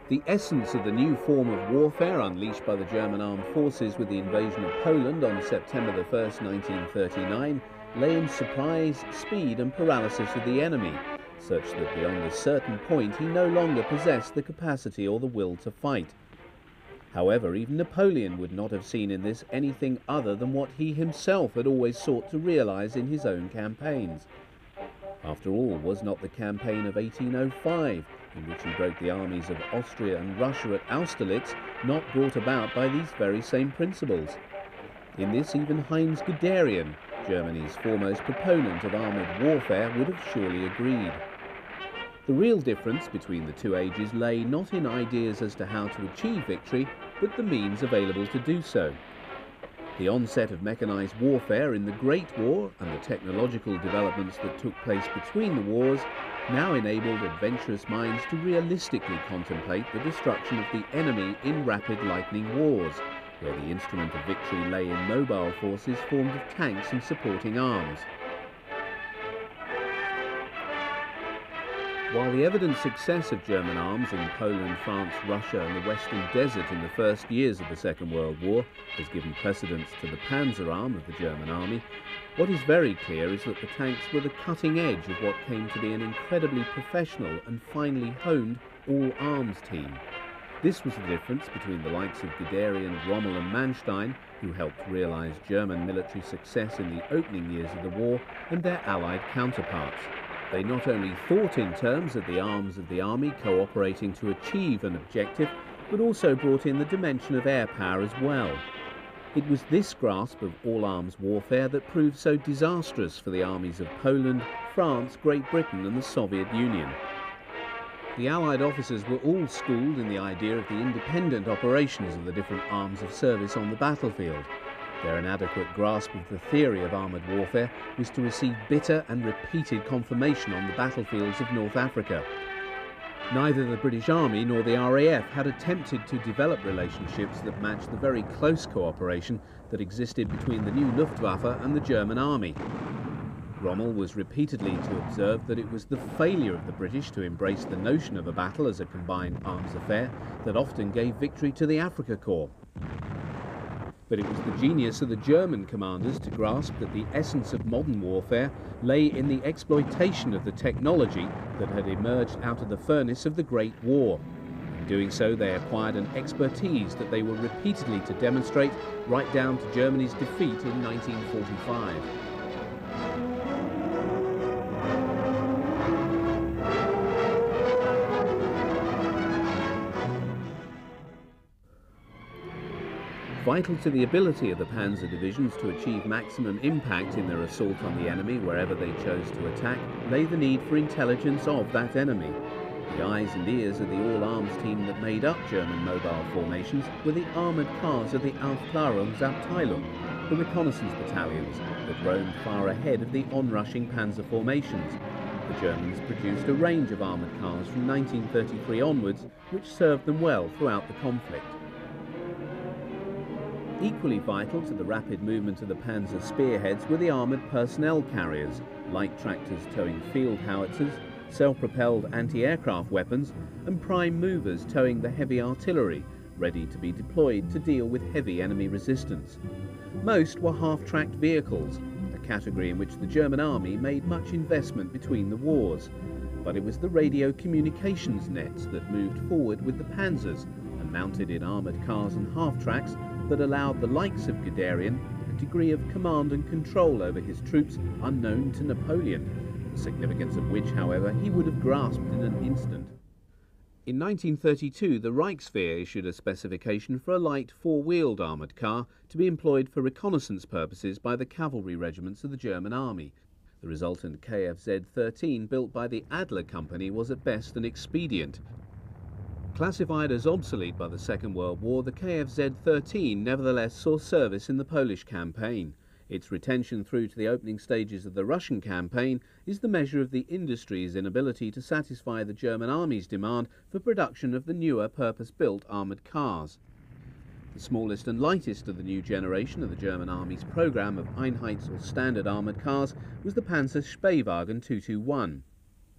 The essence of the new form of warfare unleashed by the German armed forces with the invasion of Poland on September the 1st, 1939, lay in surprise, speed and paralysis of the enemy, such that beyond a certain point he no longer possessed the capacity or the will to fight. However, even Napoleon would not have seen in this anything other than what he himself had always sought to realize in his own campaigns. After all, was not the campaign of 1805, in which he broke the armies of Austria and Russia at Austerlitz, not brought about by these very same principles? In this even Heinz Guderian, Germany's foremost proponent of armoured warfare, would have surely agreed. The real difference between the two ages lay not in ideas as to how to achieve victory, but the means available to do so. The onset of mechanised warfare in the Great War and the technological developments that took place between the wars now enabled adventurous minds to realistically contemplate the destruction of the enemy in rapid lightning wars, where the instrument of victory lay in mobile forces formed of tanks and supporting arms. While the evident success of German arms in Poland, France, Russia and the Western Desert in the first years of the Second World War has given precedence to the Panzer arm of the German army, what is very clear is that the tanks were the cutting edge of what came to be an incredibly professional and finely honed all-arms team. This was the difference between the likes of Guderian, Rommel and Manstein, who helped realise German military success in the opening years of the war, and their Allied counterparts. They not only thought in terms of the arms of the army cooperating to achieve an objective, but also brought in the dimension of air power as well. It was this grasp of all-arms warfare that proved so disastrous for the armies of Poland, France, Great Britain and the Soviet Union. The Allied officers were all schooled in the idea of the independent operations of the different arms of service on the battlefield. Their inadequate grasp of the theory of armoured warfare was to receive bitter and repeated confirmation on the battlefields of North Africa. Neither the British Army nor the RAF had attempted to develop relationships that matched the very close cooperation that existed between the new Luftwaffe and the German army. Rommel was repeatedly to observe that it was the failure of the British to embrace the notion of a battle as a combined arms affair that often gave victory to the Afrika Korps. But it was the genius of the German commanders to grasp that the essence of modern warfare lay in the exploitation of the technology that had emerged out of the furnace of the Great War. In doing so, they acquired an expertise that they were repeatedly to demonstrate right down to Germany's defeat in 1945. Vital to the ability of the Panzer divisions to achieve maximum impact in their assault on the enemy wherever they chose to attack lay the need for intelligence of that enemy. The eyes and ears of the all-arms team that made up German mobile formations were the armoured cars of the Aufklärungsabteilung, the reconnaissance battalions that roamed far ahead of the onrushing panzer formations. The Germans produced a range of armoured cars from 1933 onwards, which served them well throughout the conflict. Equally vital to the rapid movement of the panzer spearheads were the armoured personnel carriers, light tractors towing field howitzers, self-propelled anti-aircraft weapons, and prime movers towing the heavy artillery, ready to be deployed to deal with heavy enemy resistance. Most were half-tracked vehicles, a category in which the German army made much investment between the wars. But it was the radio communications nets that moved forward with the panzers and mounted in armoured cars and half-tracks that allowed the likes of Guderian a degree of command and control over his troops unknown to Napoleon, the significance of which, however, he would have grasped in an instant. In 1932, the Reichswehr issued a specification for a light four-wheeled armoured car to be employed for reconnaissance purposes by the cavalry regiments of the German army. The resultant Kfz-13, built by the Adler Company, was at best an expedient. Classified as obsolete by the Second World War, the Kfz-13 nevertheless saw service in the Polish campaign. Its retention through to the opening stages of the Russian campaign is the measure of the industry's inability to satisfy the German army's demand for production of the newer purpose-built armoured cars. The smallest and lightest of the new generation of the German army's programme of Einheits or standard armoured cars was the Panzer Spähwagen 221.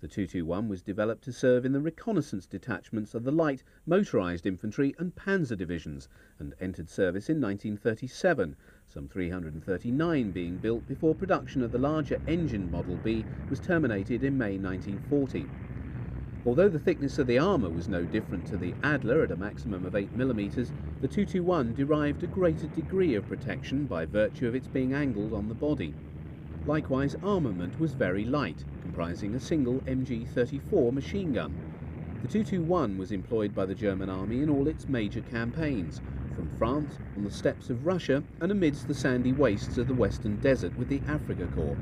The 221 was developed to serve in the reconnaissance detachments of the light motorised infantry and panzer divisions and entered service in 1937, some 339 being built before production of the larger engine Model B was terminated in May 1940. Although the thickness of the armour was no different to the Adler at a maximum of 8mm, the 221 derived a greater degree of protection by virtue of its being angled on the body. Likewise, armament was very light, comprising a single MG-34 machine gun. The 221 was employed by the German army in all its major campaigns, from France, on the steppes of Russia, and amidst the sandy wastes of the Western Desert with the Afrika Korps.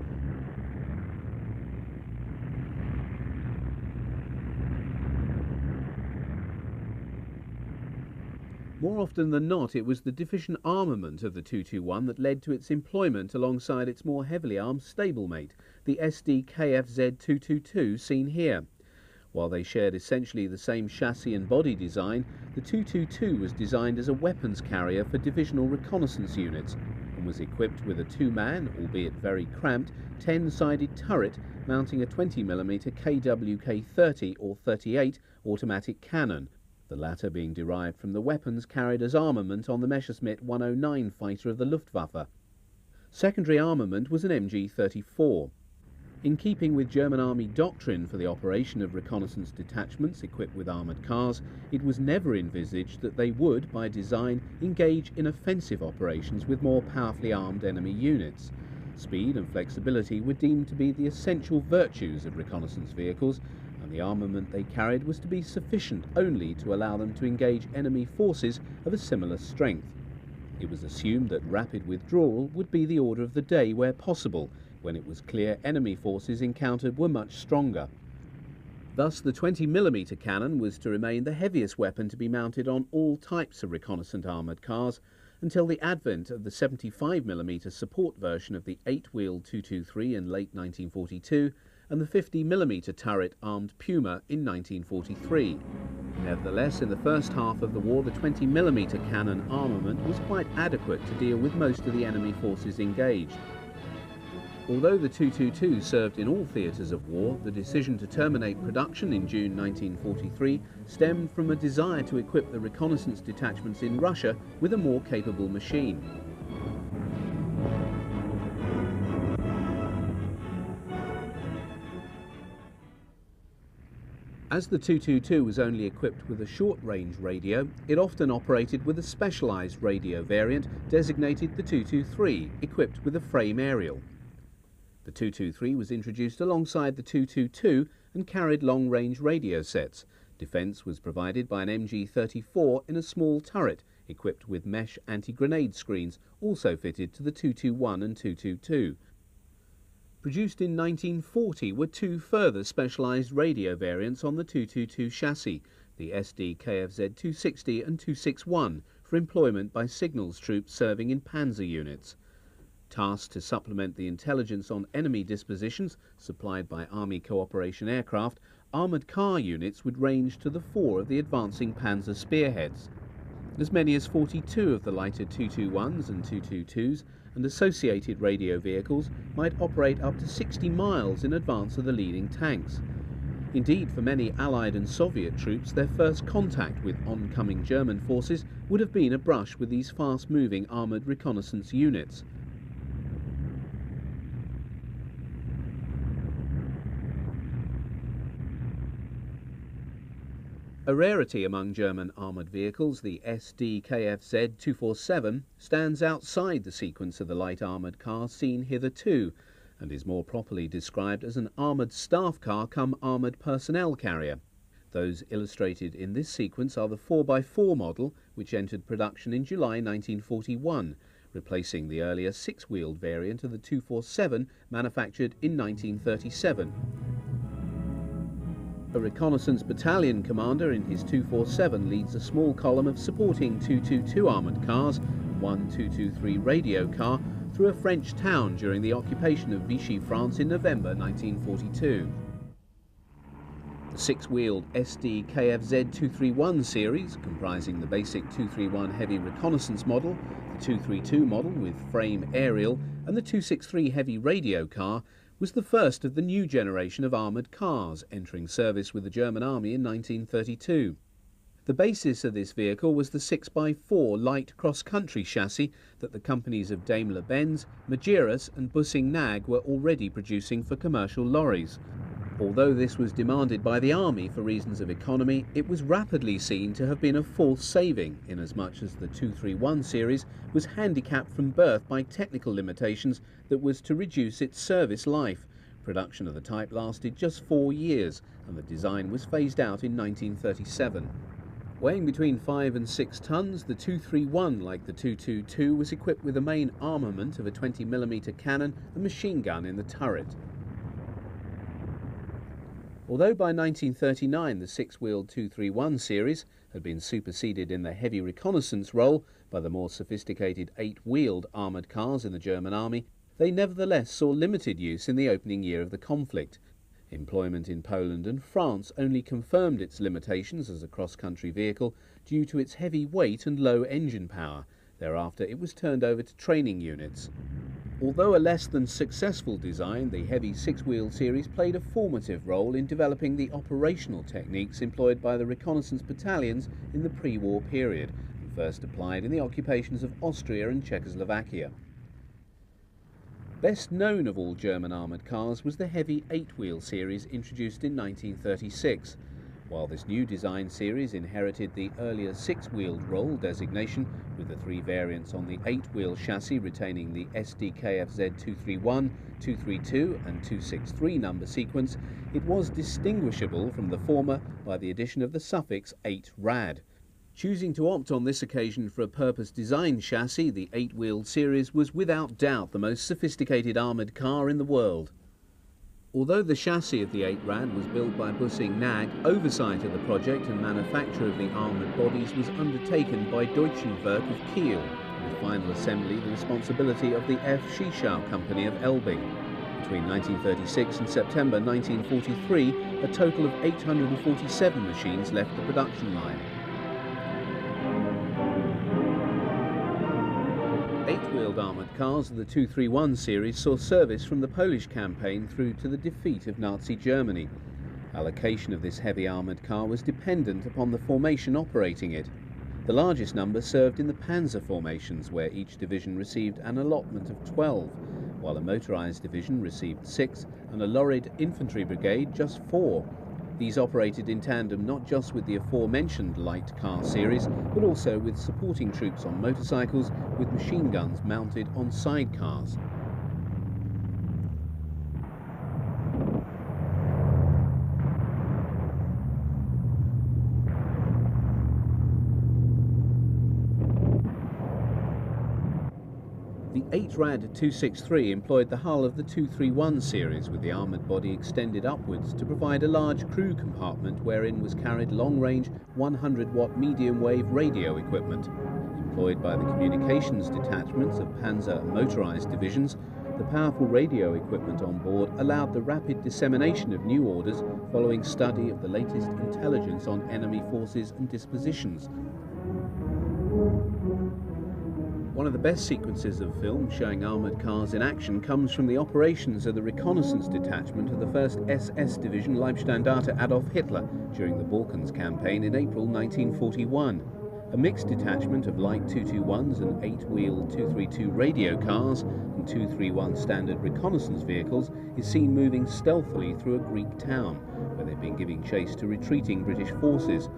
More often than not, it was the deficient armament of the 221 that led to its employment alongside its more heavily armed stablemate, the SdKfz 222 seen here. While they shared essentially the same chassis and body design, the 222 was designed as a weapons carrier for divisional reconnaissance units and was equipped with a two-man, albeit very cramped, 10-sided turret mounting a 20mm KWK-30 or 38 automatic cannon, the latter being derived from the weapons carried as armament on the Messerschmitt 109 fighter of the Luftwaffe. Secondary armament was an MG-34. In keeping with German Army doctrine for the operation of reconnaissance detachments equipped with armoured cars, it was never envisaged that they would, by design, engage in offensive operations with more powerfully armed enemy units. Speed and flexibility were deemed to be the essential virtues of reconnaissance vehicles, and the armament they carried was to be sufficient only to allow them to engage enemy forces of a similar strength. It was assumed that rapid withdrawal would be the order of the day where possible, when it was clear enemy forces encountered were much stronger. Thus the 20mm cannon was to remain the heaviest weapon to be mounted on all types of reconnaissance armoured cars, until the advent of the 75mm support version of the 8-wheeled 223 in late 1942 and the 50mm turret-armed Puma in 1943. Nevertheless, in the first half of the war, the 20mm cannon armament was quite adequate to deal with most of the enemy forces engaged. Although the 222 served in all theatres of war, the decision to terminate production in June 1943 stemmed from a desire to equip the reconnaissance detachments in Russia with a more capable machine. As the 222 was only equipped with a short-range radio, it often operated with a specialised radio variant designated the 223, equipped with a frame aerial. The 223 was introduced alongside the 222 and carried long-range radio sets. Defence was provided by an MG-34 in a small turret, equipped with mesh anti-grenade screens, also fitted to the 221 and 222. Produced in 1940 were two further specialised radio variants on the 222 chassis, the SdKfz 260 and 261, for employment by signals troops serving in panzer units. Tasked to supplement the intelligence on enemy dispositions supplied by Army Cooperation aircraft, armoured car units would range to the fore of the advancing panzer spearheads. As many as 42 of the lighter 221s and 222s and associated radio vehicles might operate up to 60 miles in advance of the leading tanks. Indeed, for many Allied and Soviet troops, their first contact with oncoming German forces would have been a brush with these fast-moving armoured reconnaissance units. A rarity among German armoured vehicles, the SdKfz 247 stands outside the sequence of the light armoured cars seen hitherto, and is more properly described as an armoured staff car come armoured personnel carrier. Those illustrated in this sequence are the 4x4 model, which entered production in July 1941, replacing the earlier 6-wheeled variant of the 247 manufactured in 1937. A reconnaissance battalion commander in his 247 leads a small column of supporting 222 armoured cars, one 223 radio car, through a French town during the occupation of Vichy, France in November 1942. The 6-wheeled SdKfz 231 series, comprising the basic 231 heavy reconnaissance model, the 232 model with frame aerial, and the 263 heavy radio car, was the first of the new generation of armoured cars entering service with the German Army in 1932. The basis of this vehicle was the 6x4 light cross-country chassis that the companies of Daimler-Benz, Majerus and Bussing-Nag were already producing for commercial lorries. Although this was demanded by the Army for reasons of economy, it was rapidly seen to have been a false saving, inasmuch as the 231 series was handicapped from birth by technical limitations that was to reduce its service life. Production of the type lasted just 4 years, and the design was phased out in 1937. Weighing between 5 and 6 tons, the 231, like the 222, was equipped with a main armament of a 20mm cannon and machine gun in the turret. Although by 1939 the six-wheeled 231 series had been superseded in the heavy reconnaissance role by the more sophisticated 8-wheeled armoured cars in the German Army, they nevertheless saw limited use in the opening year of the conflict. Employment in Poland and France only confirmed its limitations as a cross-country vehicle due to its heavy weight and low engine power. Thereafter it was turned over to training units. Although a less than successful design, the heavy six-wheel series played a formative role in developing the operational techniques employed by the reconnaissance battalions in the pre-war period, and first applied in the occupations of Austria and Czechoslovakia. Best known of all German armoured cars was the heavy 8-wheel series introduced in 1936. While this new design series inherited the earlier 6-wheeled role designation, with the 3 variants on the 8-wheel chassis retaining the SdKfz 231, 232 and 263 number sequence, it was distinguishable from the former by the addition of the suffix 8rad. Choosing to opt on this occasion for a purpose-designed chassis, the 8-wheeled series was without doubt the most sophisticated armoured car in the world. Although the chassis of the 8rad was built by Bussing-Nag, oversight of the project and manufacture of the armoured bodies was undertaken by Deutschenwerk of Kiel, with final assembly the responsibility of the F. Schischau Company of Elbing. Between 1936 and September 1943, a total of 847 machines left the production line. 8-wheeled armoured cars of the 231 series saw service from the Polish campaign through to the defeat of Nazi Germany. Allocation of this heavy armoured car was dependent upon the formation operating it. The largest number served in the panzer formations, where each division received an allotment of 12, while a motorised division received 6 and a lorried infantry brigade just 4. These operated in tandem not just with the aforementioned light car series, but also with supporting troops on motorcycles with machine guns mounted on sidecars. The 8rad 263 employed the hull of the 231 series, with the armoured body extended upwards to provide a large crew compartment wherein was carried long-range 100-watt medium-wave radio equipment. Employed by the communications detachments of panzer and motorised divisions, the powerful radio equipment on board allowed the rapid dissemination of new orders following study of the latest intelligence on enemy forces and dispositions. One of the best sequences of film showing armoured cars in action comes from the operations of the reconnaissance detachment of the 1st SS Division Leibstandarte Adolf Hitler during the Balkans campaign in April 1941. A mixed detachment of light 221s and 8-wheeled 232 radio cars and 231 standard reconnaissance vehicles is seen moving stealthily through a Greek town, where they've been giving chase to retreating British forces.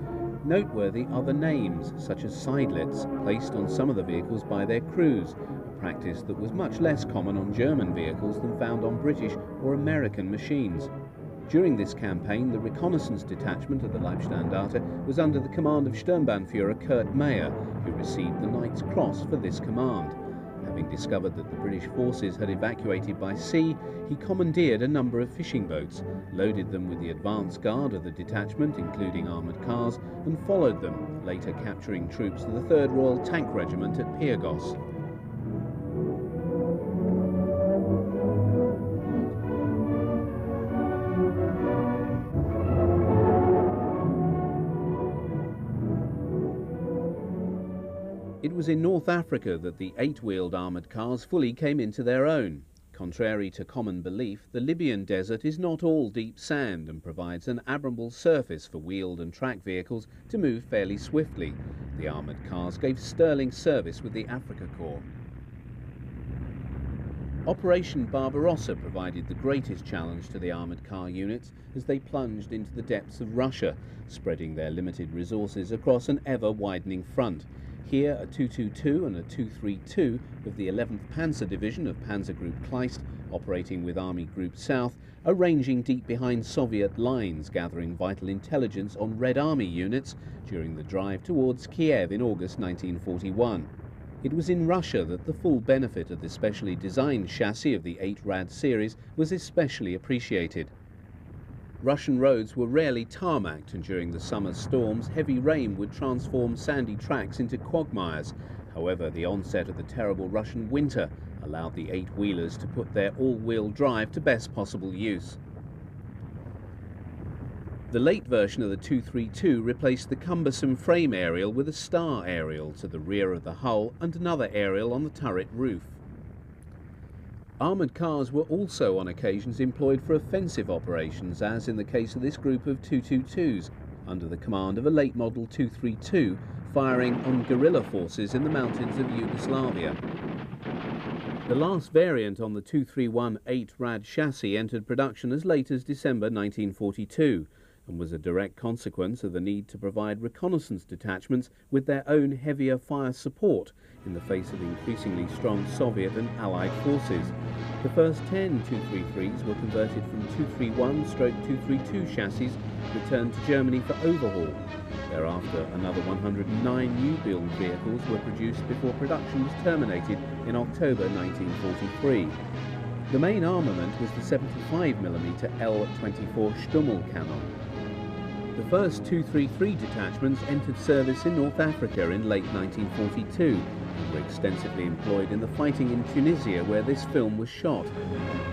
Noteworthy are the names, such as sidelets, placed on some of the vehicles by their crews, a practice that was much less common on German vehicles than found on British or American machines. During this campaign, the reconnaissance detachment of the Leibstandarte was under the command of Sturmbannführer Kurt Meyer, who received the Knight's Cross for this command. Having discovered that the British forces had evacuated by sea, he commandeered a number of fishing boats, loaded them with the advance guard of the detachment, including armoured cars, and followed them, later capturing troops of the 3rd Royal Tank Regiment at Pyrgos. It was in North Africa that the 8-wheeled armoured cars fully came into their own. Contrary to common belief, the Libyan desert is not all deep sand and provides an admirable surface for wheeled and track vehicles to move fairly swiftly. The armoured cars gave sterling service with the Africa Corps. Operation Barbarossa provided the greatest challenge to the armoured car units as they plunged into the depths of Russia, spreading their limited resources across an ever-widening front. Here, a 222 and a 232 of the 11th Panzer Division of Panzer Group Kleist, operating with Army Group South, are ranging deep behind Soviet lines, gathering vital intelligence on Red Army units during the drive towards Kiev in August 1941. It was in Russia that the full benefit of the specially designed chassis of the 8 Rad series was especially appreciated. Russian roads were rarely tarmacked, and during the summer storms, heavy rain would transform sandy tracks into quagmires. However, the onset of the terrible Russian winter allowed the 8-wheelers to put their all-wheel drive to best possible use. The late version of the 232 replaced the cumbersome frame aerial with a star aerial to the rear of the hull and another aerial on the turret roof. Armoured cars were also on occasions employed for offensive operations, as in the case of this group of 222s, under the command of a late model 232, firing on guerrilla forces in the mountains of Yugoslavia. The last variant on the 231 8 Rad chassis entered production as late as December 1942, and was a direct consequence of the need to provide reconnaissance detachments with their own heavier fire support in the face of increasingly strong Soviet and Allied forces. The first 10 233s were converted from 231/232 chassis, returned to Germany for overhaul. Thereafter, another 109 new-build vehicles were produced before production was terminated in October 1943. The main armament was the 75mm L-24 Stummel cannon. The first 233 detachments entered service in North Africa in late 1942 and were extensively employed in the fighting in Tunisia, where this film was shot.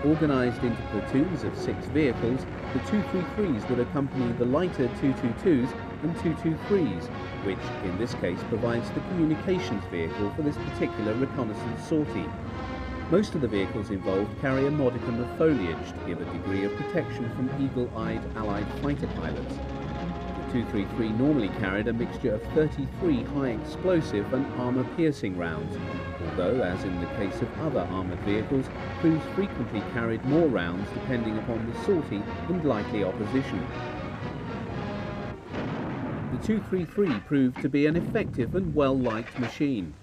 Organised into platoons of 6 vehicles, the 233s would accompany the lighter 222s and 223s, which in this case provides the communications vehicle for this particular reconnaissance sortie. Most of the vehicles involved carry a modicum of foliage to give a degree of protection from eagle-eyed Allied fighter pilots. The 233 normally carried a mixture of 33 high-explosive and armour-piercing rounds, although, as in the case of other armoured vehicles, crews frequently carried more rounds depending upon the sortie and likely opposition. The 233 proved to be an effective and well-liked machine.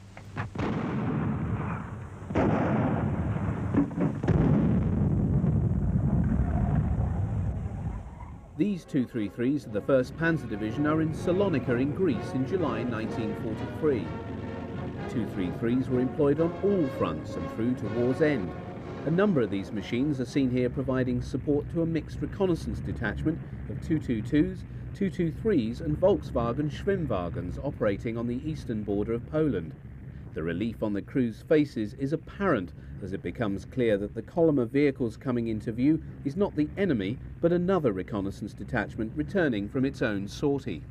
These 233s of the 1st Panzer Division are in Salonika in Greece in July 1943. 233s were employed on all fronts and through to war's end. A number of these machines are seen here providing support to a mixed reconnaissance detachment of 222s, 223s and Volkswagen Schwimmwagens operating on the eastern border of Poland. The relief on the crew's faces is apparent as it becomes clear that the column of vehicles coming into view is not the enemy, but another reconnaissance detachment returning from its own sortie.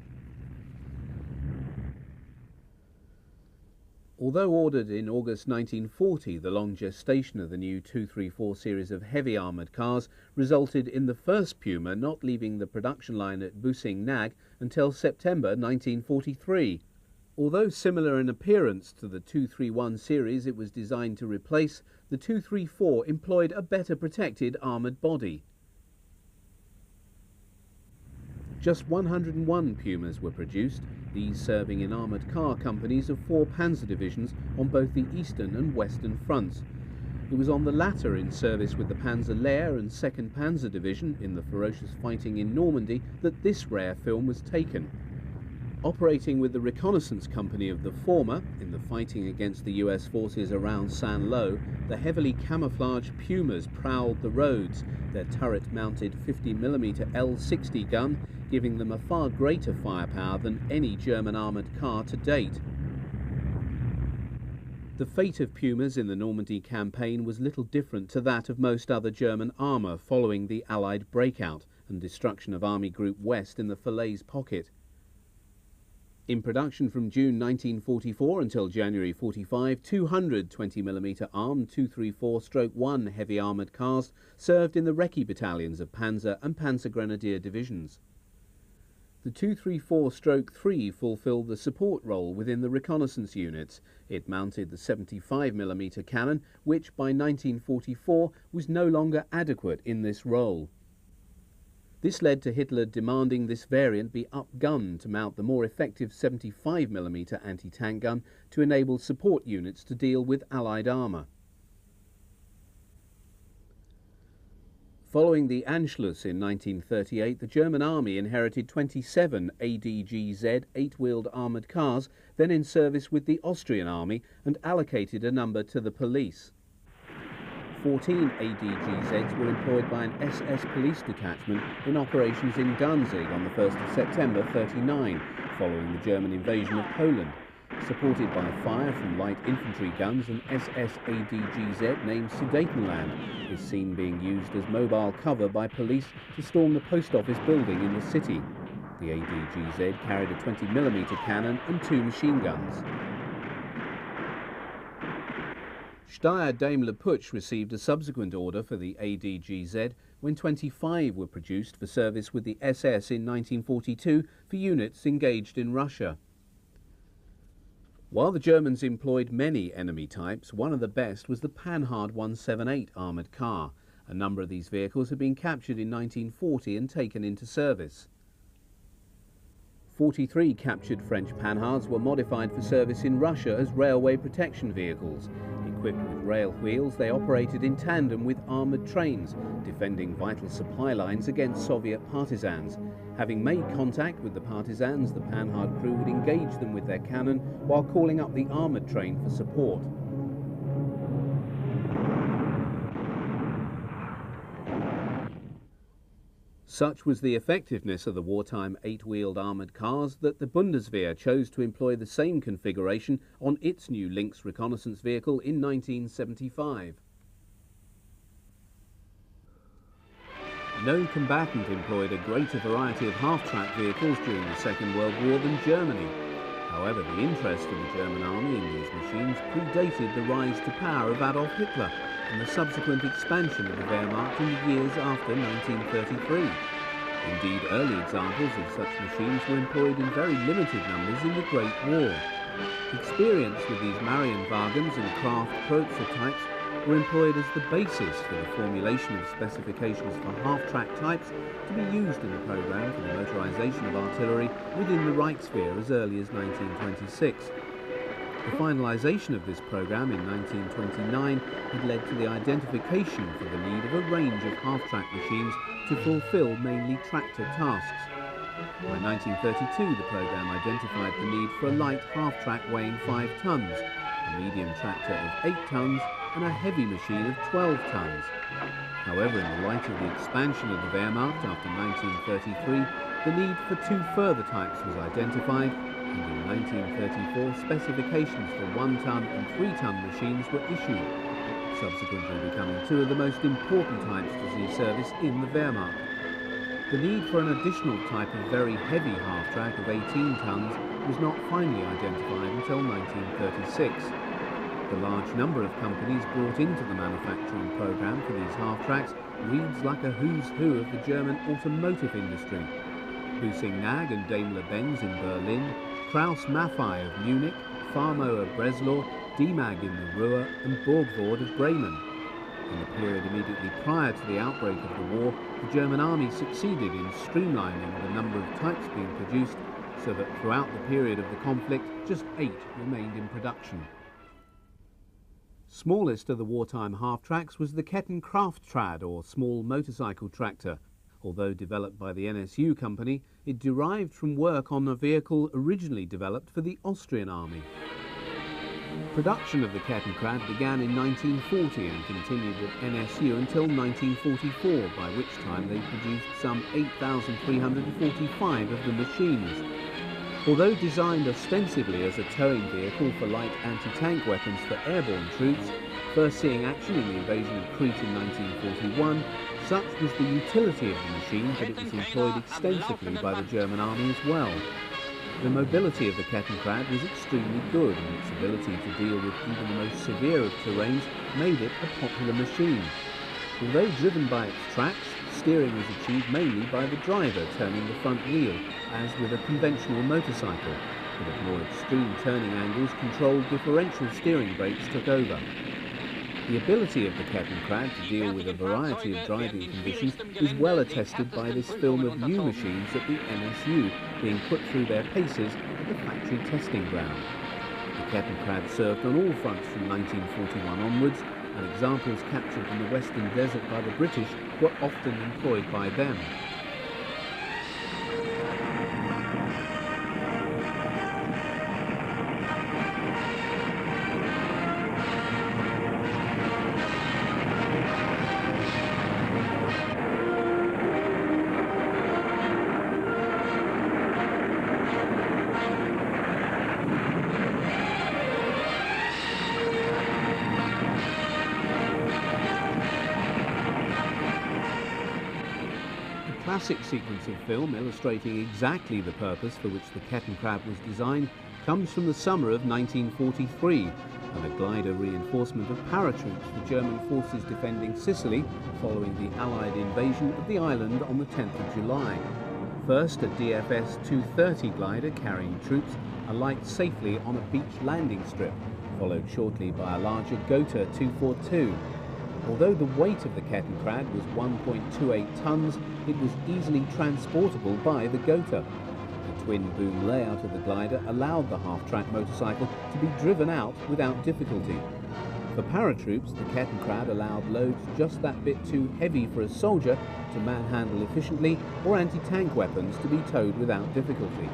Although ordered in August 1940, the long gestation of the new 234 series of heavy armoured cars resulted in the first Puma not leaving the production line at Busing-Nag until September 1943. Although similar in appearance to the 231 series it was designed to replace, the 234 employed a better protected armoured body. Just 101 Pumas were produced, these serving in armoured car companies of 4 Panzer divisions on both the eastern and western fronts. It was on the latter, in service with the Panzer Lehr and 2nd Panzer Division in the ferocious fighting in Normandy, that this rare film was taken. Operating with the reconnaissance company of the former, in the fighting against the US forces around Saint-Lô, the heavily camouflaged Pumas prowled the roads, their turret-mounted 50mm L-60 gun giving them a far greater firepower than any German armoured car to date. The fate of Pumas in the Normandy campaign was little different to that of most other German armour following the Allied breakout and destruction of Army Group West in the Falaise pocket. In production from June 1944 until January 45, 200 20mm armed 234-1 heavy armoured cars served in the recce battalions of Panzer and Panzergrenadier divisions. The 234-3 fulfilled the support role within the reconnaissance units. It mounted the 75mm cannon, which by 1944 was no longer adequate in this role. This led to Hitler demanding this variant be upgunned to mount the more effective 75mm anti-tank gun to enable support units to deal with Allied armour. Following the Anschluss in 1938, the German army inherited 27 SdKfz 8-wheeled armoured cars, then in service with the Austrian army, and allocated a number to the police. 14 SdKfz were employed by an SS police detachment in operations in Danzig on the 1st of September 1939, following the German invasion of Poland. Supported by fire from light infantry guns, an SS SdKfz named Sudetenland is seen being used as mobile cover by police to storm the post office building in the city. The SdKfz carried a 20mm cannon and 2 machine guns. Steyr Daimler Puch received a subsequent order for the SdKfz when 25 were produced for service with the SS in 1942 for units engaged in Russia. While the Germans employed many enemy types, one of the best was the Panhard 178 armoured car. A number of these vehicles had been captured in 1940 and taken into service. 43 captured French Panhards were modified for service in Russia as railway protection vehicles. Equipped with rail wheels, they operated in tandem with armoured trains, defending vital supply lines against Soviet partisans. Having made contact with the partisans, the Panhard crew would engage them with their cannon while calling up the armoured train for support. Such was the effectiveness of the wartime 8-wheeled armoured cars that the Bundeswehr chose to employ the same configuration on its new Lynx reconnaissance vehicle in 1975. No combatant employed a greater variety of half-track vehicles during the Second World War than Germany. However, the interest of the German army in these machines predated the rise to power of Adolf Hitler and the subsequent expansion of the Wehrmacht in the years after 1933. Indeed, early examples of such machines were employed in very limited numbers in the Great War. Experience with these Marienwagens and Kraft prototypes were employed as the basis for the formulation of specifications for half-track types to be used in the programme for the motorisation of artillery within the Reichswehr as early as 1926. The finalisation of this programme in 1929 had led to the identification for the need of a range of half-track machines to fulfil mainly tractor tasks. By 1932, the programme identified the need for a light half-track weighing 5 tonnes, a medium tractor of 8 tonnes and a heavy machine of 12 tonnes. However, in the light of the expansion of the Wehrmacht after 1933, the need for 2 further types was identified, and in 1934 specifications for 1-ton and 3-ton machines were issued, subsequently becoming 2 of the most important types to see service in the Wehrmacht. The need for an additional type of very heavy half-track of 18 tonnes was not finally identified until 1936. The large number of companies brought into the manufacturing programme for these half-tracks reads like a who's who of the German automotive industry. Husing-Nag and Daimler-Benz in Berlin, Krauss-Maffei of Munich, Farmo of Breslau, Demag in the Ruhr and Borgward of Bremen. In the period immediately prior to the outbreak of the war, the German army succeeded in streamlining the number of types being produced so that throughout the period of the conflict, just 8 remained in production. Smallest of the wartime half-tracks was the Kettenkrafttrad, or small motorcycle tractor. Although developed by the NSU company, it derived from work on a vehicle originally developed for the Austrian army. Production of the Kettenkrad began in 1940 and continued at NSU until 1944, by which time they produced some 8,345 of the machines. Although designed ostensibly as a towing vehicle for light anti-tank weapons for airborne troops, first seeing action in the invasion of Crete in 1941, such was the utility of the machine that it was employed extensively by the German army as well. The mobility of the Kettenkrad was extremely good, and its ability to deal with even the most severe of terrains made it a popular machine. Although driven by its tracks, steering was achieved mainly by the driver turning the front wheel, as with a conventional motorcycle, but at more extreme turning angles, controlled differential steering brakes took over. The ability of the Kettenkrad to deal with a variety of driving conditions is well attested by this film of new machines at the NSU being put through their paces at the factory testing ground. The Kettenkrad served on all fronts from 1941 onwards, and examples captured in the Western Desert by the British were often employed by them. A classic sequence of film illustrating exactly the purpose for which the Kettenkrad was designed comes from the summer of 1943, and a glider reinforcement of paratroops for German forces defending Sicily following the Allied invasion of the island on the 10th of July. First, a DFS 230 glider carrying troops alight safely on a beach landing strip, followed shortly by a larger Gotha 242. Although the weight of the Kettenkrad was 1.28 tons, it was easily transportable by the Gotha. The twin-boom layout of the glider allowed the half-track motorcycle to be driven out without difficulty. For paratroops, the Kettenkrad allowed loads just that bit too heavy for a soldier to manhandle efficiently, or anti-tank weapons to be towed without difficulty.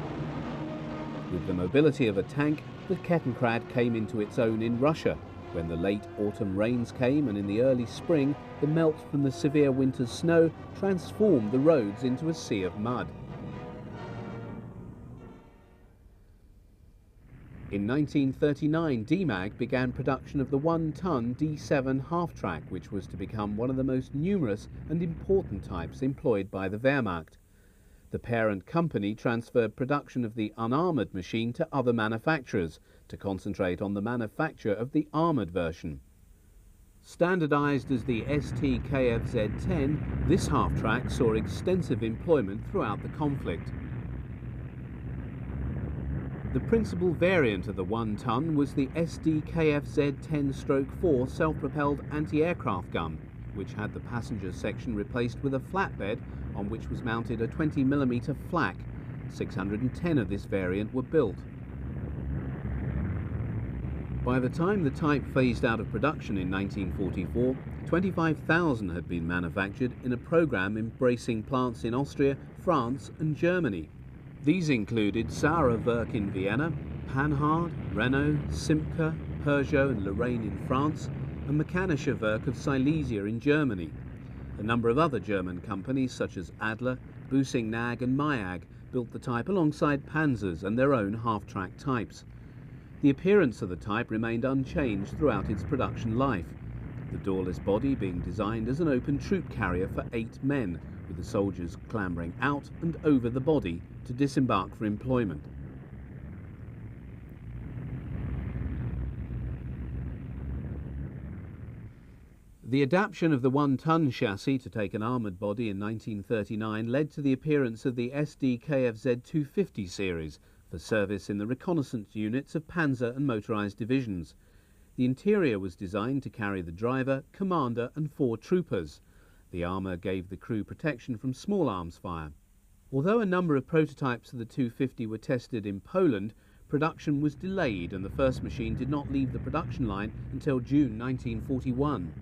With the mobility of a tank, the Kettenkrad came into its own in Russia, when the late autumn rains came, and in the early spring the melt from the severe winter's snow transformed the roads into a sea of mud. In 1939, DMAG began production of the 1-ton D7 half-track, which was to become one of the most numerous and important types employed by the Wehrmacht. The parent company transferred production of the unarmoured machine to other manufacturers to concentrate on the manufacture of the armoured version. Standardised as the SdKfz 10, this half-track saw extensive employment throughout the conflict. The principal variant of the 1-ton was the SdKfz 10/4 self-propelled anti-aircraft gun, which had the passenger section replaced with a flatbed on which was mounted a 20mm flak. 610 of this variant were built. By the time the type phased out of production in 1944, 25,000 had been manufactured in a program embracing plants in Austria, France and Germany. These included Saurer Werk in Vienna, Panhard, Renault, Simca, Peugeot and Lorraine in France, and Mechanische Werk of Silesia in Germany. A number of other German companies such as Adler, Busing-Nag and Mayag built the type alongside Panzers and their own half-track types. The appearance of the type remained unchanged throughout its production life, the doorless body being designed as an open troop carrier for 8 men, with the soldiers clambering out and over the body to disembark for employment. The adaptation of the 1-ton chassis to take an armoured body in 1939 led to the appearance of the SdKfz 250 series for service in the reconnaissance units of panzer and motorised divisions. The interior was designed to carry the driver, commander and 4 troopers. The armour gave the crew protection from small arms fire. Although a number of prototypes of the 250 were tested in Poland, production was delayed and the first machine did not leave the production line until June 1941.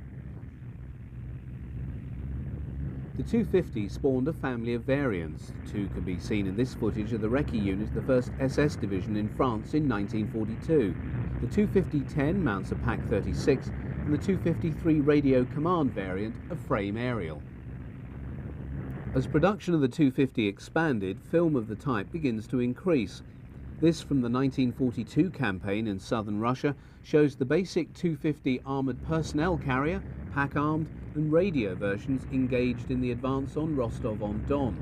The 250 spawned a family of variants. 2 can be seen in this footage of the recce unit of the 1st SS Division in France in 1942. The 250-10 mounts a PaK-36 and the 253 radio command variant a frame aerial. As production of the 250 expanded, film of the type begins to increase. This from the 1942 campaign in southern Russia shows the basic 250 armoured personnel carrier, PaK-armed and radio versions engaged in the advance on Rostov-on-Don.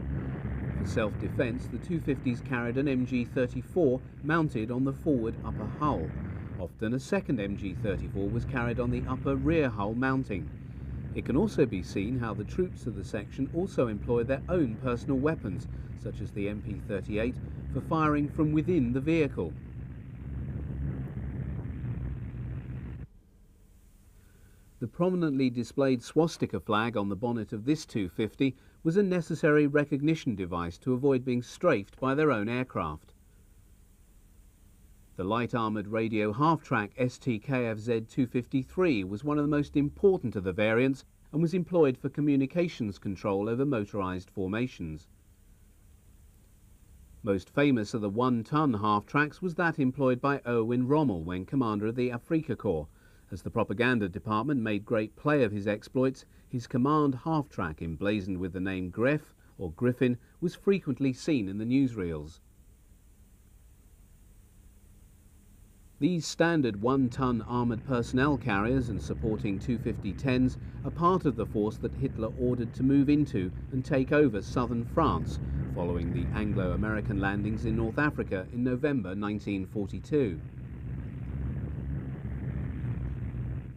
For self-defence, the 250s carried an MG-34 mounted on the forward upper hull. Often a second MG-34 was carried on the upper rear hull mounting. It can also be seen how the troops of the section also employ their own personal weapons, such as the MP-38, for firing from within the vehicle. The prominently displayed swastika flag on the bonnet of this 250 was a necessary recognition device to avoid being strafed by their own aircraft. The light-armoured radio half-track SdKfz 253 was one of the most important of the variants and was employed for communications control over motorised formations. Most famous of the 1-ton half-tracks was that employed by Erwin Rommel when commander of the Afrika Korps. As the propaganda department made great play of his exploits, his command half-track, emblazoned with the name Gref or Griffin, was frequently seen in the newsreels. These standard 1-ton armoured personnel carriers and supporting 250-10s are part of the force that Hitler ordered to move into and take over southern France following the Anglo-American landings in North Africa in November 1942.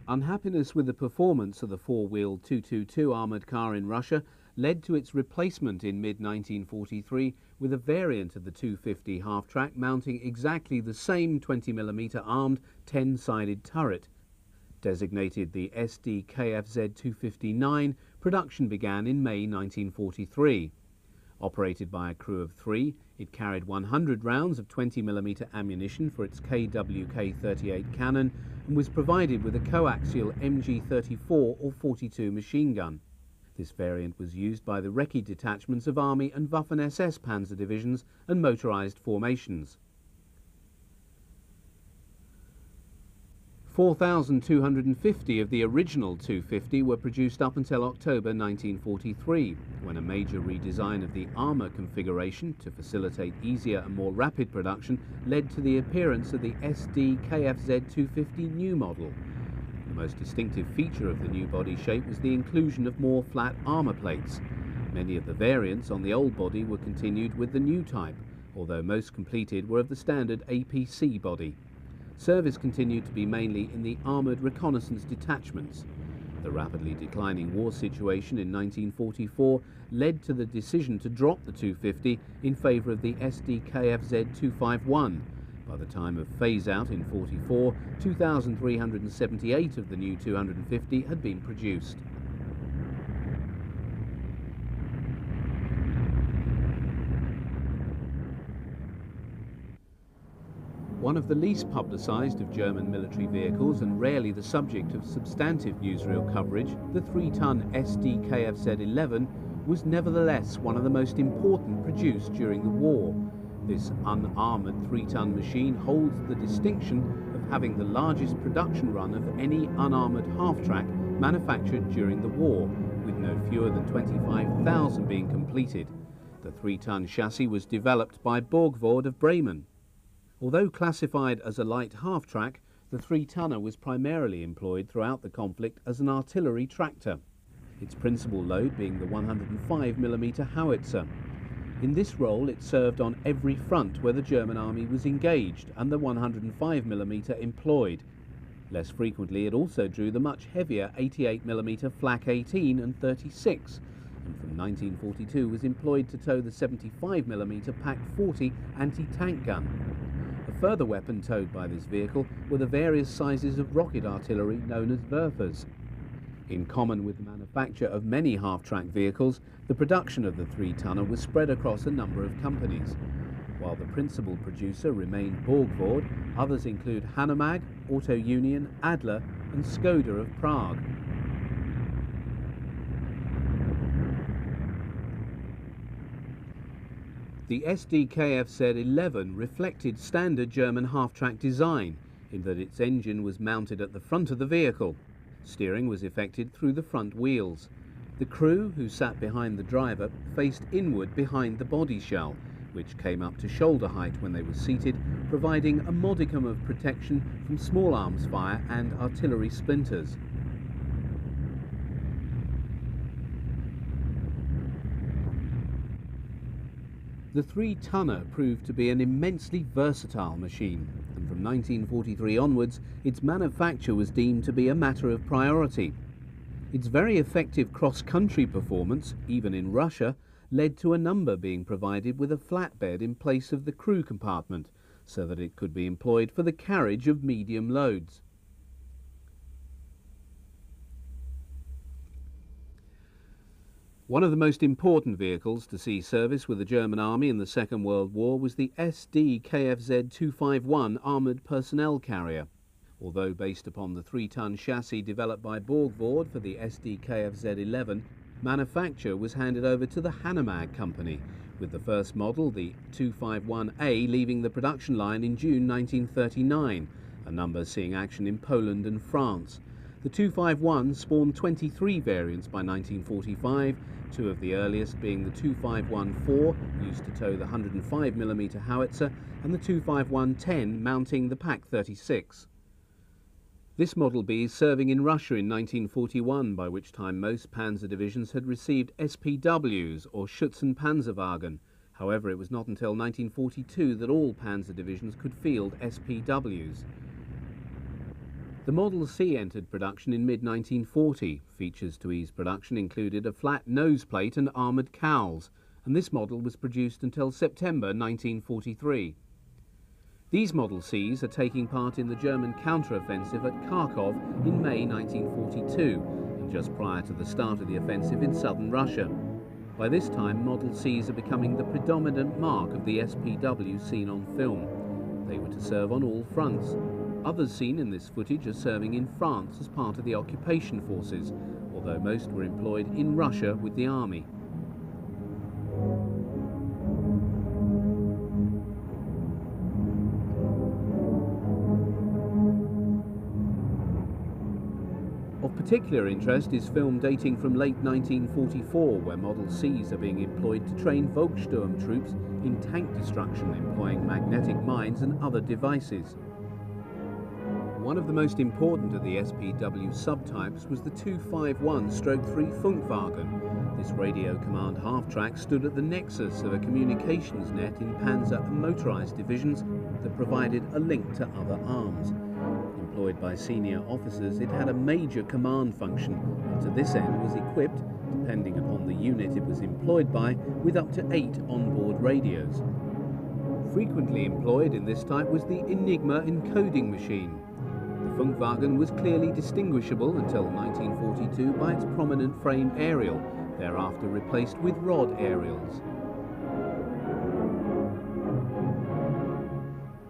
Unhappiness with the performance of the four-wheeled 222 armoured car in Russia led to its replacement in mid-1943 with a variant of the 250 half-track mounting exactly the same 20mm armed 10-sided turret. Designated the SdKfz 259, production began in May 1943. Operated by a crew of 3, it carried 100 rounds of 20mm ammunition for its KWK-38 cannon and was provided with a coaxial MG-34 or 42 machine gun. This variant was used by the recce detachments of Army and Waffen-SS panzer divisions and motorised formations. 4,250 of the original 250 were produced up until October 1943, when a major redesign of the armour configuration to facilitate easier and more rapid production led to the appearance of the SdKfz 250 new model. The most distinctive feature of the new body shape was the inclusion of more flat armour plates. Many of the variants on the old body were continued with the new type, although most completed were of the standard APC body. Service continued to be mainly in the armoured reconnaissance detachments. The rapidly declining war situation in 1944 led to the decision to drop the 250 in favour of the SdKfz 251. By the time of phase-out in 44, 2,378 of the new 250 had been produced. One of the least publicised of German military vehicles and rarely the subject of substantive newsreel coverage, the 3-ton SdKfz-11 was nevertheless one of the most important produced during the war. This unarmoured 3-ton machine holds the distinction of having the largest production run of any unarmoured half-track manufactured during the war, with no fewer than 25,000 being completed. The 3-ton chassis was developed by Borgward of Bremen. Although classified as a light half-track, the 3-tonner was primarily employed throughout the conflict as an artillery tractor, its principal load being the 105mm howitzer. In this role it served on every front where the German army was engaged and the 105mm employed. Less frequently it also drew the much heavier 88mm Flak 18 and 36, and from 1942 was employed to tow the 75mm Pak 40 anti-tank gun. A further weapon towed by this vehicle were the various sizes of rocket artillery known as Werfers. In common with the manufacture of many half-track vehicles, the production of the 3-tonner was spread across a number of companies. While the principal producer remained Borgward, others include Hanomag, Auto Union, Adler and Skoda of Prague. The SdKfz-11 reflected standard German half-track design in that its engine was mounted at the front of the vehicle. Steering was effected through the front wheels. The crew, who sat behind the driver, faced inward behind the body shell, which came up to shoulder height when they were seated, providing a modicum of protection from small arms fire and artillery splinters. The three-tonner proved to be an immensely versatile machine, and from 1943 onwards its manufacture was deemed to be a matter of priority. Its very effective cross-country performance, even in Russia, led to a number being provided with a flatbed in place of the crew compartment, so that it could be employed for the carriage of medium loads. One of the most important vehicles to see service with the German Army in the Second World War was the SdKfz 251 armoured personnel carrier. Although based upon the 3-ton chassis developed by Borgward for the SdKfz 11, manufacture was handed over to the Hanomag company, with the first model, the 251A, leaving the production line in June 1939, a number seeing action in Poland and France. The 251 spawned 23 variants by 1945, two of the earliest being the 251-4, used to tow the 105mm howitzer, and the 251-10, mounting the Pak-36. This Model B is serving in Russia in 1941, by which time most panzer divisions had received SPWs, or Schützenpanzerwagen. However, it was not until 1942 that all panzer divisions could field SPWs. The Model C entered production in mid-1940. Features to ease production included a flat nose plate and armoured cowls, and this model was produced until September 1943. These Model Cs are taking part in the German counter-offensive at Kharkov in May 1942, and just prior to the start of the offensive in southern Russia. By this time, Model Cs are becoming the predominant mark of the SPW seen on film. They were to serve on all fronts. Others seen in this footage are serving in France as part of the occupation forces, although most were employed in Russia with the army. Of particular interest is film dating from late 1944, where Model Cs are being employed to train Volkssturm troops in tank destruction, employing magnetic mines and other devices. One of the most important of the SPW subtypes was the 251-3 Funkwagen. This radio command half-track stood at the nexus of a communications net in panzer and motorised divisions that provided a link to other arms. Employed by senior officers, it had a major command function, and to this end was equipped, depending upon the unit it was employed by, with up to 8 onboard radios. Frequently employed in this type was the Enigma encoding machine. The Funkwagen was clearly distinguishable until 1942 by its prominent frame aerial, thereafter replaced with rod aerials.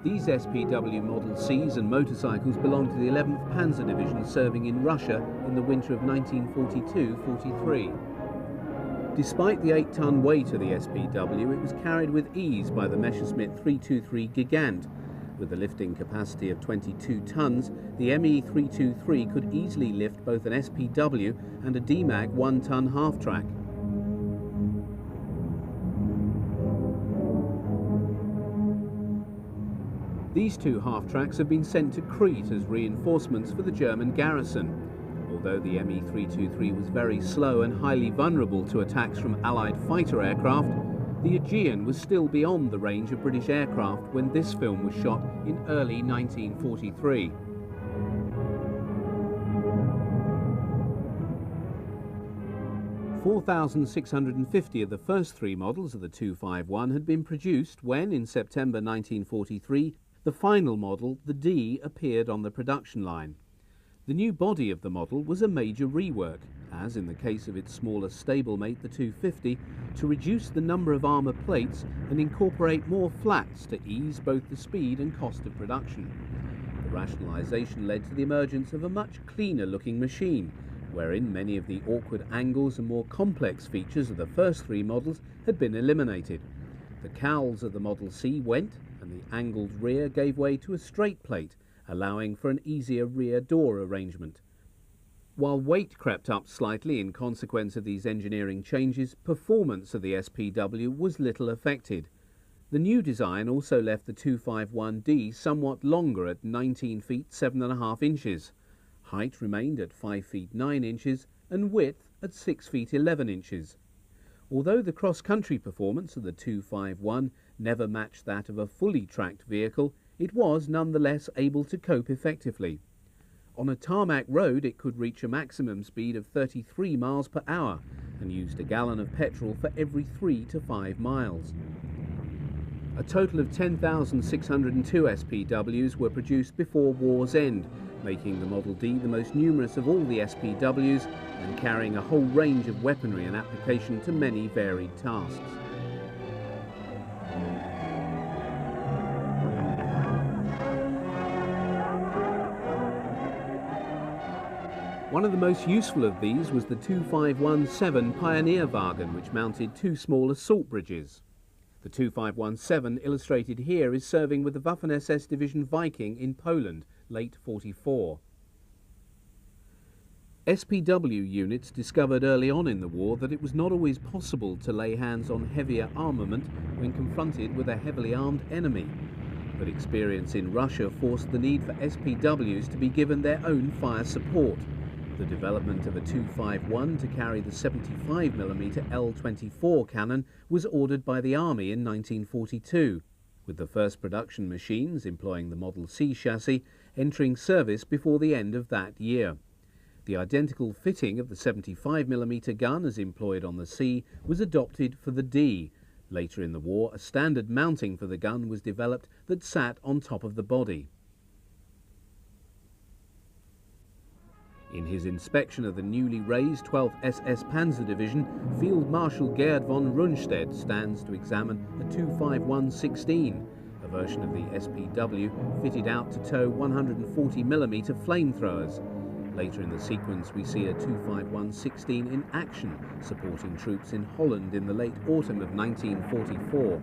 These SPW Model Cs and motorcycles belonged to the 11th Panzer Division serving in Russia in the winter of 1942-43. Despite the 8-ton weight of the SPW, it was carried with ease by the Messerschmitt 323 Gigant. With a lifting capacity of 22 tons, the ME 323 could easily lift both an SPW and a DMAG 1-ton half-track. These two half-tracks have been sent to Crete as reinforcements for the German garrison. Although the ME 323 was very slow and highly vulnerable to attacks from Allied fighter aircraft, the Aegean was still beyond the range of British aircraft when this film was shot in early 1943. (4,650) of the first 3 models of the 251 had been produced when, in September 1943, the final model, the D, appeared on the production line. The new body of the model was a major rework, as in the case of its smaller stablemate, the 250, to reduce the number of armour plates and incorporate more flats to ease both the speed and cost of production. The rationalisation led to the emergence of a much cleaner looking machine, wherein many of the awkward angles and more complex features of the first 3 models had been eliminated. The cowls of the Model C went, and the angled rear gave way to a straight plate, allowing for an easier rear door arrangement. While weight crept up slightly in consequence of these engineering changes, performance of the SPW was little affected. The new design also left the 251D somewhat longer at 19 feet 7.5 inches. Height remained at 5 feet 9 inches and width at 6 feet 11 inches. Although the cross-country performance of the 251 never matched that of a fully tracked vehicle, it was nonetheless able to cope effectively. On a tarmac road, it could reach a maximum speed of 33 miles per hour and used a gallon of petrol for every 3 to 5 miles. A total of 10,602 SPWs were produced before war's end, making the Model D the most numerous of all the SPWs and carrying a whole range of weaponry and application to many varied tasks. One of the most useful of these was the 2517 Pioneer wagon, which mounted 2 small assault bridges. The 2517 illustrated here is serving with the Waffen-SS Division Viking in Poland, late 44. SPW units discovered early on in the war that it was not always possible to lay hands on heavier armament when confronted with a heavily armed enemy. But experience in Russia forced the need for SPWs to be given their own fire support. The development of a 251 to carry the 75mm L24 cannon was ordered by the Army in 1942, with the first production machines employing the Model C chassis entering service before the end of that year. The identical fitting of the 75mm gun as employed on the C was adopted for the D. Later in the war, a standard mounting for the gun was developed that sat on top of the body. In his inspection of the newly raised 12th SS Panzer Division, Field Marshal Gerd von Rundstedt stands to examine a 251-16, a version of the SPW fitted out to tow 140mm flamethrowers. Later in the sequence we see a 251-16 in action, supporting troops in Holland in the late autumn of 1944.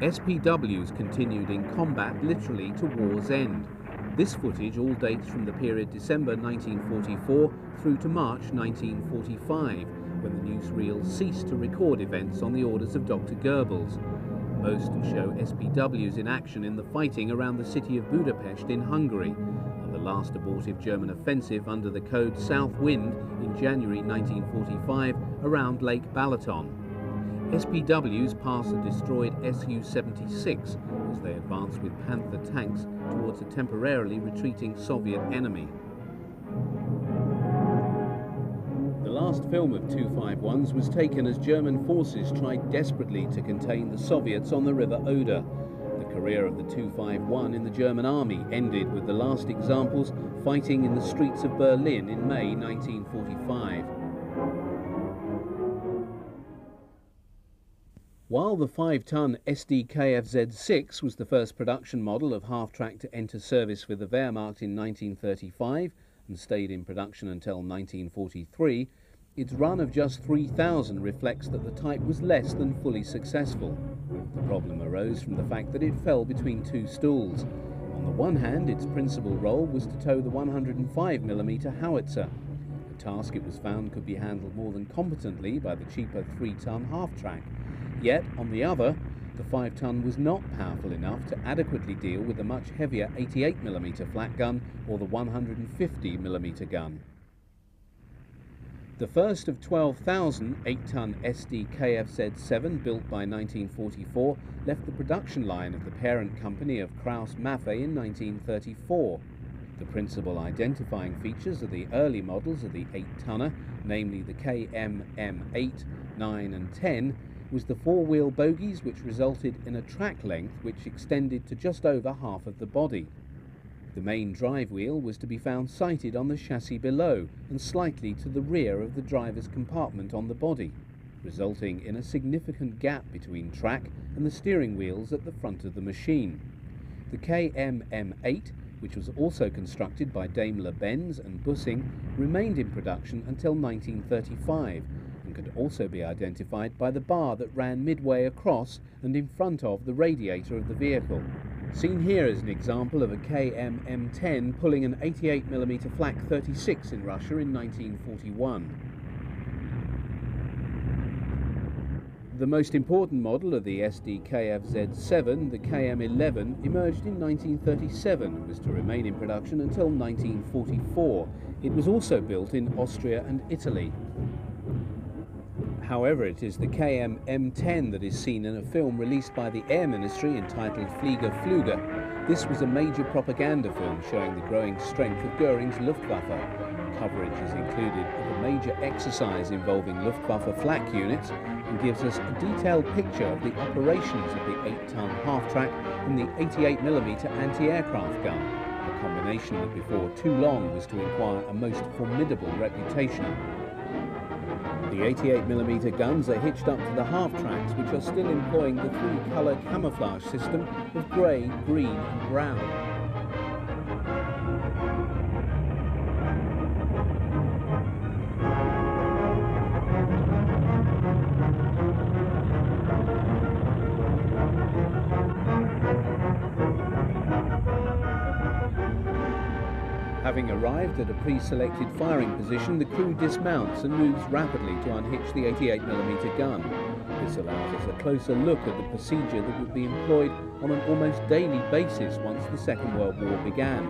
SPWs continued in combat literally to war's end. This footage all dates from the period December 1944 through to March 1945, when the newsreel ceased to record events on the orders of Dr. Goebbels. Most show SPWs in action in the fighting around the city of Budapest in Hungary, and the last abortive German offensive under the code South Wind in January 1945 around Lake Balaton. SPWs pass a destroyed Su-76 as they advance with Panther tanks towards a temporarily retreating Soviet enemy. The last film of 251s was taken as German forces tried desperately to contain the Soviets on the River Oder. The career of the 251 in the German army ended with the last examples fighting in the streets of Berlin in May 1945. While the 5-ton SdKfz-6 was the first production model of half-track to enter service with the Wehrmacht in 1935 and stayed in production until 1943, its run of just 3,000 reflects that the type was less than fully successful. The problem arose from the fact that it fell between 2 stools. On the one hand, its principal role was to tow the 105mm howitzer, a task it was found could be handled more than competently by the cheaper 3-ton half-track. Yet, on the other, the 5-ton was not powerful enough to adequately deal with the much heavier 88mm flat gun or the 150mm gun. The first of 12,000 8-ton SdKfz-7 built by 1944 left the production line of the parent company of Krauss-Maffei in 1934. The principal identifying features of the early models of the 8-tonner, namely the KM-M8, 9 and 10, was the 4-wheel bogies, which resulted in a track length which extended to just over half of the body. The main drive wheel was to be found sighted on the chassis below and slightly to the rear of the driver's compartment on the body, resulting in a significant gap between track and the steering wheels at the front of the machine. The KM-M8, which was also constructed by Daimler-Benz and Bussing, remained in production until 1935, and could also be identified by the bar that ran midway across and in front of the radiator of the vehicle. Seen here is an example of a KM-M10 pulling an 88mm Flak 36 in Russia in 1941. The most important model of the SdKfz-7, the KM11, emerged in 1937 and was to remain in production until 1944. It was also built in Austria and Italy. However, it is the KM-M10 that is seen in a film released by the Air Ministry entitled Flieger Flüger. This was a major propaganda film showing the growing strength of Göring's Luftwaffe. Coverage is included of a major exercise involving Luftwaffe flak units and gives us a detailed picture of the operations of the 8-ton half-track and the 88mm anti-aircraft gun, a combination that before too long was to acquire a most formidable reputation. The 88mm guns are hitched up to the half-tracks, which are still employing the three-colour camouflage system of grey, green and brown. Having arrived at a pre-selected firing position, the crew dismounts and moves rapidly to unhitch the 88mm gun. This allows us a closer look at the procedure that would be employed on an almost daily basis once the Second World War began,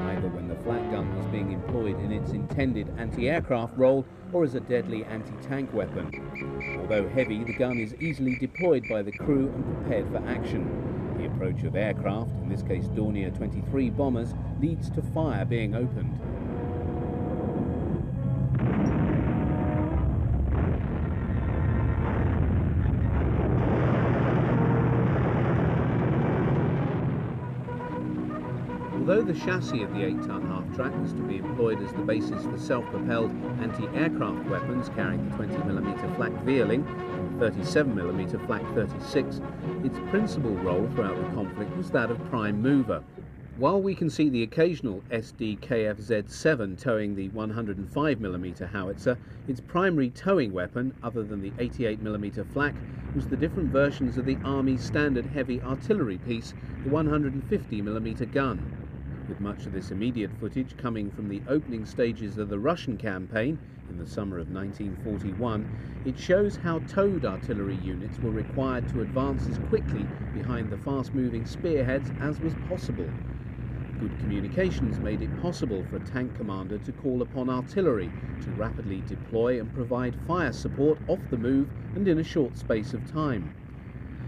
either when the flak gun was being employed in its intended anti-aircraft role or as a deadly anti-tank weapon. Although heavy, the gun is easily deployed by the crew and prepared for action. The approach of aircraft, in this case Dornier 23 bombers, leads to fire being opened. Although the chassis of the 8-ton half-track was to be employed as the basis for self-propelled anti-aircraft weapons carrying the 20mm flak Vierling and 37mm flak 36, its principal role throughout the conflict was that of prime mover. While we can see the occasional SdKfz-7 towing the 105mm howitzer, its primary towing weapon, other than the 88mm flak, was the different versions of the Army's standard heavy artillery piece, the 150mm gun. With much of this immediate footage coming from the opening stages of the Russian campaign in the summer of 1941, it shows how towed artillery units were required to advance as quickly behind the fast-moving spearheads as was possible. Good communications made it possible for a tank commander to call upon artillery to rapidly deploy and provide fire support off the move and in a short space of time.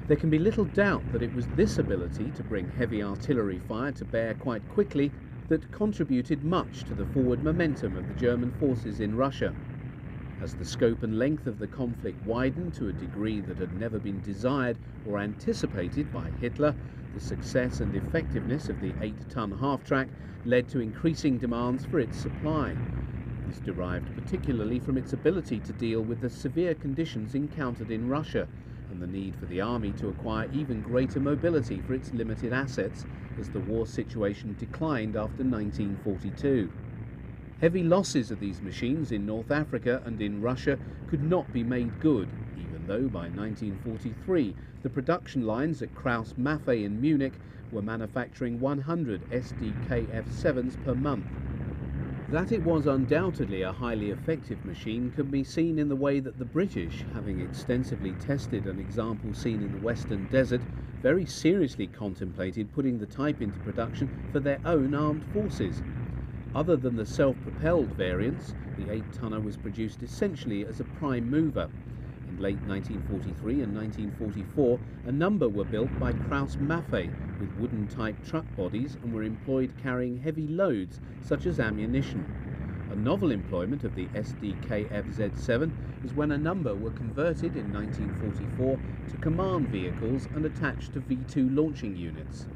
There can be little doubt that it was this ability to bring heavy artillery fire to bear quite quickly that contributed much to the forward momentum of the German forces in Russia. As the scope and length of the conflict widened to a degree that had never been desired or anticipated by Hitler, the success and effectiveness of the 8-ton half-track led to increasing demands for its supply. This derived particularly from its ability to deal with the severe conditions encountered in Russia, and the need for the army to acquire even greater mobility for its limited assets as the war situation declined after 1942. Heavy losses of these machines in North Africa and in Russia could not be made good, even though by 1943 the production lines at Krauss-Maffei in Munich were manufacturing 100 SdKfz-7s per month. That it was undoubtedly a highly effective machine can be seen in the way that the British, having extensively tested an example seen in the Western Desert, very seriously contemplated putting the type into production for their own armed forces. Other than the self-propelled variants, the 8-tonner was produced essentially as a prime mover. In late 1943 and 1944, a number were built by Krauss-Maffei with wooden-type truck bodies and were employed carrying heavy loads such as ammunition. A novel employment of the SdKfz-7 is when a number were converted in 1944 to command vehicles and attached to V-2 launching units.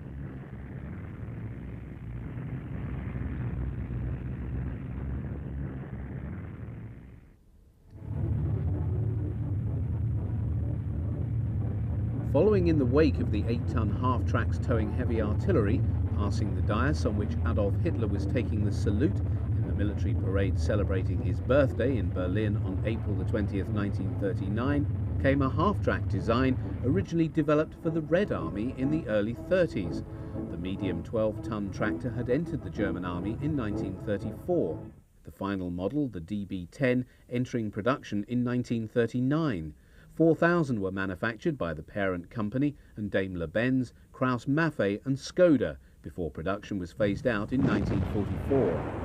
Following in the wake of the 8-ton half-tracks towing heavy artillery, passing the dais on which Adolf Hitler was taking the salute in the military parade celebrating his birthday in Berlin on April the 20th, 1939, came a half-track design originally developed for the Red Army in the early 30s. The medium 12-ton tractor had entered the German Army in 1934. The final model, the DB-10, entering production in 1939. 4,000 were manufactured by the parent company and Daimler-Benz, Krauss-Maffei and Skoda before production was phased out in 1944.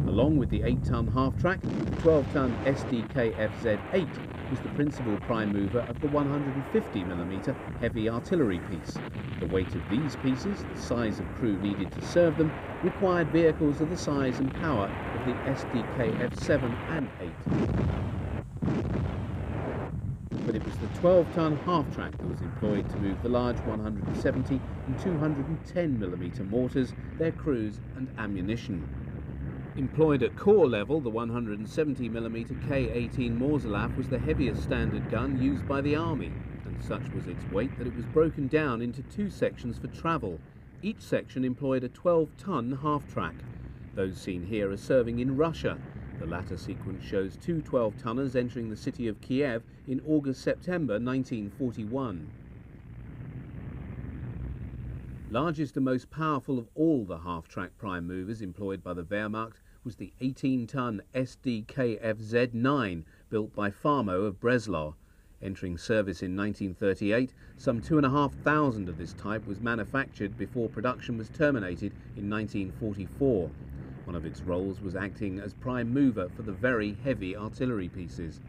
Along with the 8-ton half-track, the 12-ton SdKfz 8 was the principal prime mover of the 150mm heavy artillery piece. The weight of these pieces, the size of crew needed to serve them, required vehicles of the size and power of the SdKfz and 8. But it was the 12-ton half-track that was employed to move the large 170 and 210mm mortars, their crews and ammunition. Employed at corps level, the 170mm K-18 Morselauf was the heaviest standard gun used by the Army, and such was its weight that it was broken down into 2 sections for travel. Each section employed a 12-ton half-track. Those seen here are serving in Russia. The latter sequence shows 2 12-tonners entering the city of Kiev in August-September 1941. Largest and most powerful of all the half-track prime movers employed by the Wehrmacht was the 18-ton SdKfz 9, built by Farmo of Breslau. Entering service in 1938, some 2,500 of this type was manufactured before production was terminated in 1944. One of its roles was acting as prime mover for the very heavy artillery pieces.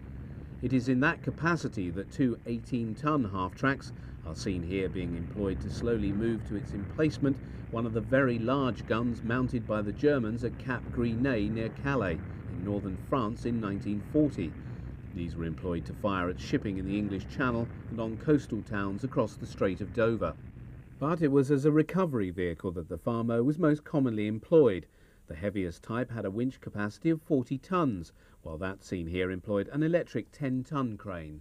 It is in that capacity that 2 18-ton half-tracks are seen here being employed to slowly move to its emplacement one of the very large guns mounted by the Germans at Cap Gris-Nez near Calais in northern France in 1940. These were employed to fire at shipping in the English Channel and on coastal towns across the Strait of Dover. But it was as a recovery vehicle that the Farmo was most commonly employed. The heaviest type had a winch capacity of 40 tons, while that seen here employed an electric 10-ton crane.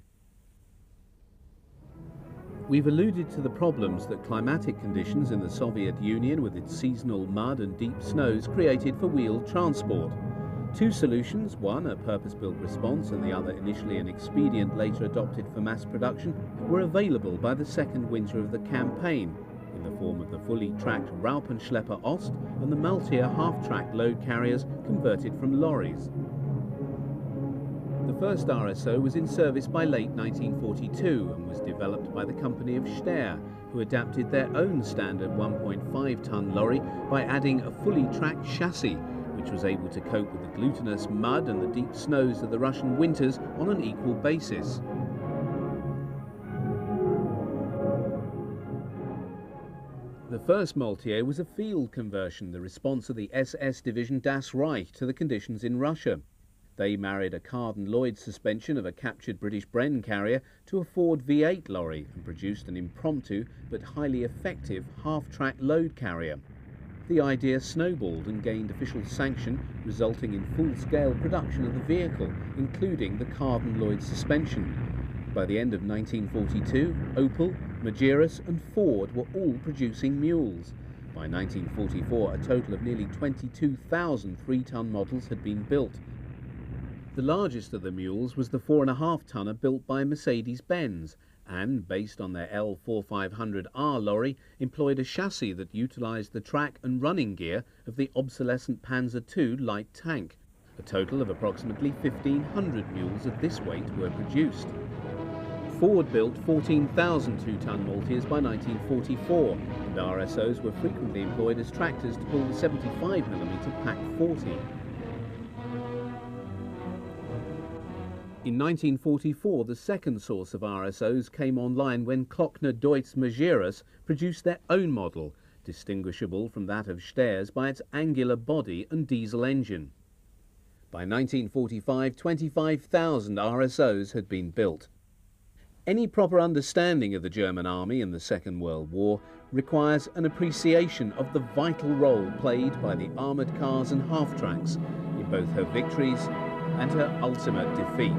We've alluded to the problems that climatic conditions in the Soviet Union with its seasonal mud and deep snows created for wheeled transport. 2 solutions, one a purpose-built response and the other initially an expedient later adopted for mass production, were available by the second winter of the campaign, in the form of the fully tracked Raupenschlepper Ost and the Maltier half-track load carriers converted from lorries. The first RSO was in service by late 1942 and was developed by the company of Steyr, who adapted their own standard 1.5-ton lorry by adding a fully tracked chassis, which was able to cope with the glutinous mud and the deep snows of the Russian winters on an equal basis. The first Maltier was a field conversion, the response of the SS Division Das Reich to the conditions in Russia. They married a Carden-Lloyd suspension of a captured British Bren carrier to a Ford V8 lorry and produced an impromptu but highly effective half-track load carrier. The idea snowballed and gained official sanction, resulting in full-scale production of the vehicle, including the Carden-Lloyd suspension. By the end of 1942, Opel, Magirus and Ford were all producing mules. By 1944, a total of nearly 22,000 3-ton models had been built. The largest of the mules was the 4.5-tonner built by Mercedes-Benz and, based on their L4500R lorry, employed a chassis that utilised the track and running gear of the obsolescent Panzer II light tank. A total of approximately 1,500 mules of this weight were produced. Ford built 14,000 2-ton Maltiers by 1944, and RSOs were frequently employed as tractors to pull the 75mm Pack 40. In 1944, the second source of RSOs came online when Klockner Deutz Magirus produced their own model, distinguishable from that of Steyr's by its angular body and diesel engine. By 1945, 25,000 RSOs had been built. Any proper understanding of the German Army in the Second World War requires an appreciation of the vital role played by the armoured cars and half-tracks in both her victories and her ultimate defeat.